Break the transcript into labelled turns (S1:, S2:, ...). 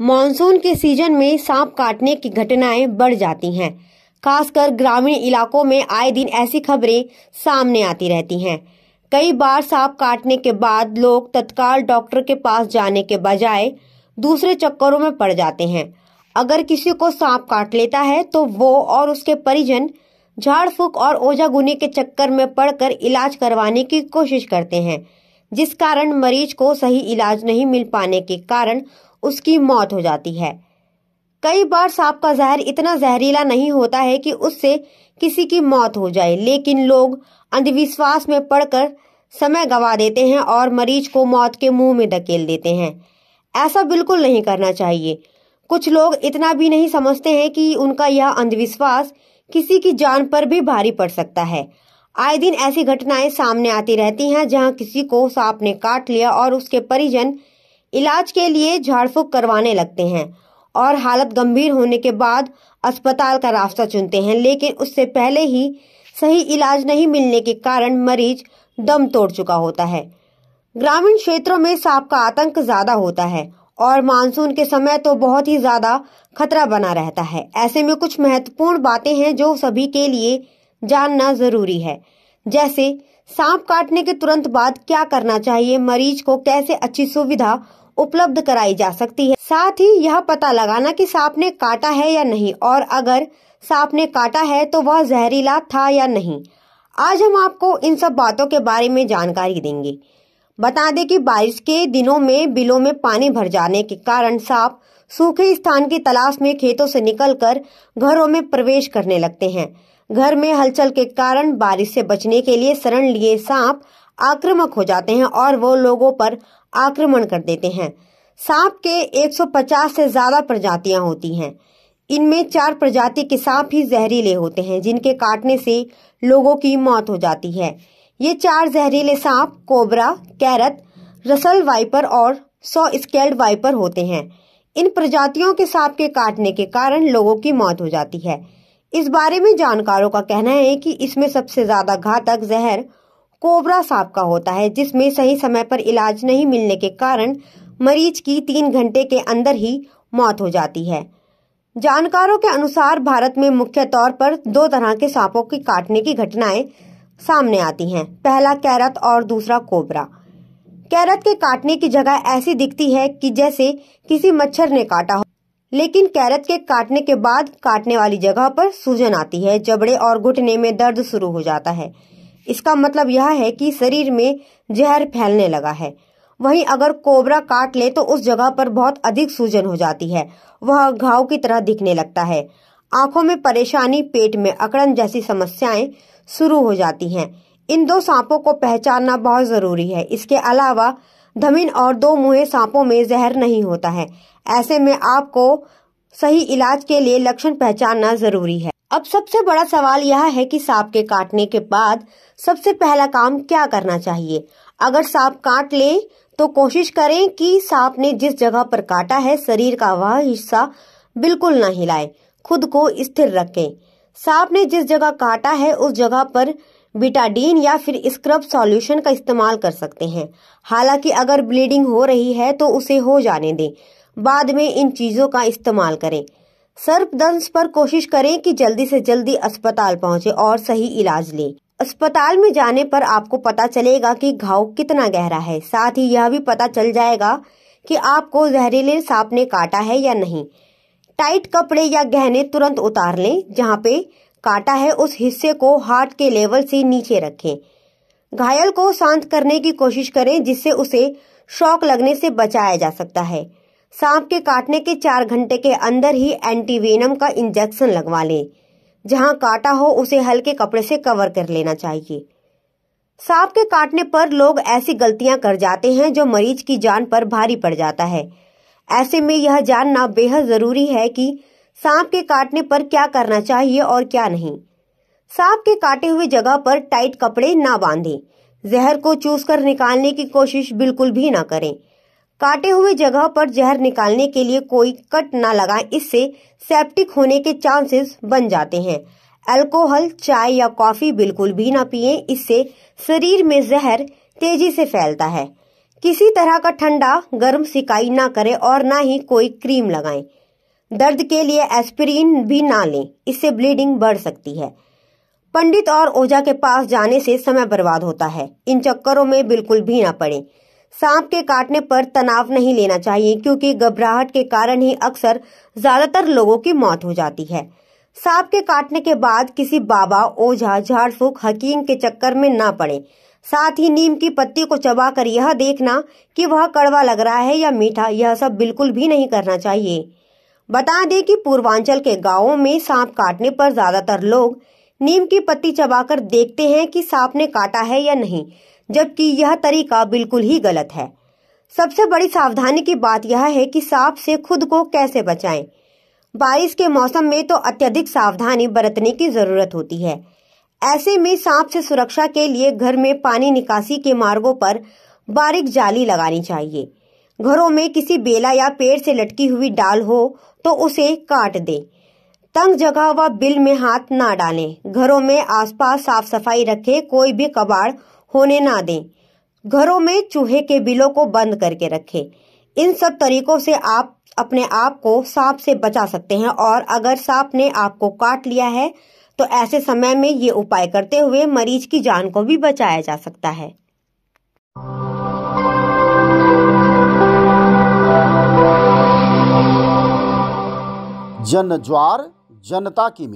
S1: Monsoon के season में सांप काटने की घटनाएं बढ़ जाती हैं। खासकर ग्रामीण इलाकों में आए दिन ऐसी खबरें सामने आती रहती हैं। कई बार सांप काटने के बाद लोग तत्काल डॉक्टर के पास जाने के बजाय दूसरे चक्करों में पड़ जाते हैं। अगर किसी को सांप काट लेता है तो वो और उसके परिजन झाड़ फूक और ओझागुनी के चक्कर में पड़कर इलाज करवाने की कोशिश करते हैं, जिस कारण मरीज को सही इलाज नहीं मिल पाने के कारण उसकी मौत हो जाती है। कई बार सांप का जहर इतना जहरीला नहीं होता है कि उससे किसी की मौत हो जाए, लेकिन लोग अंधविश्वास में पड़कर समय गंवा देते हैं और मरीज को मौत के मुंह में धकेल देते हैं। ऐसा बिल्कुल नहीं करना चाहिए। कुछ लोग इतना भी नहीं समझते हैं कि उनका यह अंधविश्वास किसी की जान पर भी भारी पड़ सकता है। आए दिन ऐसी घटनाएं सामने आती रहती हैं जहां किसी को सांप ने काट लिया और उसके परिजन इलाज के लिए झाड़ फूक करवाने लगते हैं और हालत गंभीर होने के बाद अस्पताल का रास्ता चुनते हैं, लेकिन उससे पहले ही सही इलाज नहीं मिलने के कारण मरीज दम तोड़ चुका होता है। ग्रामीण क्षेत्रों में सांप का आतंक ज्यादा होता है और मानसून के समय तो बहुत ही ज्यादा खतरा बना रहता है। ऐसे में कुछ महत्वपूर्ण बातें हैं जो सभी के लिए जानना जरूरी है, जैसे सांप काटने के तुरंत बाद क्या करना चाहिए, मरीज को कैसे अच्छी सुविधा उपलब्ध कराई जा सकती है, साथ ही यह पता लगाना कि सांप ने काटा है या नहीं, और अगर सांप ने काटा है तो वह जहरीला था या नहीं। आज हम आपको इन सब बातों के बारे में जानकारी देंगे। बता दें कि बारिश के दिनों में बिलों में पानी भर जाने के कारण सांप सूखे स्थान की तलाश में खेतों से निकलकर घरों में प्रवेश करने लगते हैं। घर में हलचल के कारण बारिश से बचने के लिए शरण लिए सांप आक्रामक हो जाते हैं और वो लोगों पर आक्रमण कर देते हैं। सांप के 150 से ज्यादा प्रजातियां होती हैं। इनमें 4 प्रजाति के सांप ही जहरीले होते हैं, जिनके काटने से लोगों की मौत हो जाती है। ये 4 जहरीले सांप कोबरा, कैरत, रसल वाइपर और 100 स्केल्ड वाइपर होते हैं। इन प्रजातियों के सांप के काटने के कारण लोगों की मौत हो जाती है। इस बारे में जानकारों का कहना है कि इसमें सबसे ज्यादा घातक जहर कोबरा सांप का होता है, जिसमें सही समय पर इलाज नहीं मिलने के कारण मरीज की 3 घंटे के अंदर ही मौत हो जाती है। जानकारों के अनुसार भारत में मुख्य तौर पर 2 तरह के सांपों की काटने की घटनाएं सामने आती हैं। पहला कैरत और दूसरा कोबरा। कैरत के काटने की जगह ऐसी दिखती है कि जैसे किसी मच्छर ने काटा हो, लेकिन कैरत के काटने के बाद काटने वाली जगह पर सूजन आती है, जबड़े और घुटने में दर्द शुरू हो जाता है। इसका मतलब यह है कि शरीर में जहर फैलने लगा है। वहीं अगर कोबरा काट ले तो उस जगह पर बहुत अधिक सूजन हो जाती है, वह घाव की तरह दिखने लगता है। आंखों में परेशानी, पेट में अकड़न जैसी समस्याएं शुरू हो जाती हैं। इन 2 सांपों को पहचानना बहुत जरूरी है। इसके अलावा धमिन और 2 मुंहे सांपों में जहर नहीं होता है। ऐसे में आपको सही इलाज के लिए लक्षण पहचानना जरूरी है। अब सबसे बड़ा सवाल यह है कि सांप के काटने के बाद सबसे पहला काम क्या करना चाहिए। अगर सांप काट ले तो कोशिश करें कि सांप ने जिस जगह पर काटा है शरीर का वह हिस्सा बिल्कुल न हिलाए, खुद को स्थिर रखें। सांप ने जिस जगह काटा है उस जगह पर बिटाडीन या फिर स्क्रब सॉल्यूशन का इस्तेमाल कर सकते हैं। हालांकि अगर ब्लीडिंग हो रही है तो उसे हो जाने दें, बाद में इन चीजों का इस्तेमाल करें। सर्पदंश पर कोशिश करें कि जल्दी से जल्दी अस्पताल पहुंचे और सही इलाज लें। अस्पताल में जाने पर आपको पता चलेगा कि घाव कितना गहरा है, साथ ही यह भी पता चल जाएगा कि आपको जहरीले सांप ने काटा है या नहीं। टाइट कपड़े या गहने तुरंत उतार लें। जहां पे काटा है उस हिस्से को हार्ट के लेवल से नीचे रखें। घायल को शांत करने की कोशिश करें, जिससे उसे शॉक लगने से बचाया जा सकता है। सांप के काटने के 4 घंटे के अंदर ही एंटीवेनम का इंजेक्शन लगवा लें। जहां काटा हो उसे हल्के कपड़े से कवर कर लेना चाहिए। सांप के काटने पर लोग ऐसी गलतियां कर जाते हैं जो मरीज की जान पर भारी पड़ जाता है। ऐसे में यह जानना बेहद जरूरी है कि सांप के काटने पर क्या करना चाहिए और क्या नहीं। सांप के काटे हुए जगह पर टाइट कपड़े ना बांधें। जहर को चूसकर निकालने की कोशिश बिल्कुल भी ना करें। काटे हुए जगह पर जहर निकालने के लिए कोई कट ना लगाएं, इससे सेप्टिक होने के चांसेस बन जाते हैं। अल्कोहल, चाय या कॉफी बिल्कुल भी ना पिएं, इससे शरीर में जहर तेजी से फैलता है। किसी तरह का ठंडा गर्म सिकाई ना करें और ना ही कोई क्रीम लगाएं। दर्द के लिए एस्पिरिन भी ना लें, इससे ब्लीडिंग बढ़ सकती है। पंडित और ओझा के पास जाने से समय बर्बाद होता है, इन चक्करों में बिल्कुल भी ना पड़े। सांप के काटने पर तनाव नहीं लेना चाहिए, क्योंकि घबराहट के कारण ही अक्सर ज्यादातर लोगों की मौत हो जाती है। सांप के काटने के बाद किसी बाबा, ओझा, झाड़ फूक, हकीम के चक्कर में ना पड़े। साथ ही नीम की पत्ती को चबाकर यह देखना कि वह कड़वा लग रहा है या मीठा, यह सब बिल्कुल भी नहीं करना चाहिए। बता दें कि पूर्वांचल के गांवों में सांप काटने पर ज्यादातर लोग नीम की पत्ती चबाकर देखते हैं कि सांप ने काटा है या नहीं, जबकि यह तरीका बिल्कुल ही गलत है। सबसे बड़ी सावधानी की बात यह है कि सांप से खुद को कैसे बचाएं। बारिश के मौसम में तो अत्यधिक सावधानी बरतने की जरूरत होती है। ऐसे में सांप से सुरक्षा के लिए घर में पानी निकासी के मार्गों पर बारीक जाली लगानी चाहिए। घरों में किसी बेला या पेड़ से लटकी हुई डाल हो तो उसे काट दें। तंग जगह व बिल में हाथ ना डालें। घरों में आसपास साफ सफाई रखें, कोई भी कबाड़ होने ना दें। घरों में चूहे के बिलों को बंद करके रखें। इन सब तरीकों से आप अपने आप को सांप से बचा सकते हैं, और अगर सांप ने आपको काट लिया है तो ऐसे समय में ये उपाय करते हुए मरीज की जान को भी बचाया जा सकता है।
S2: जन ज्वार जनता की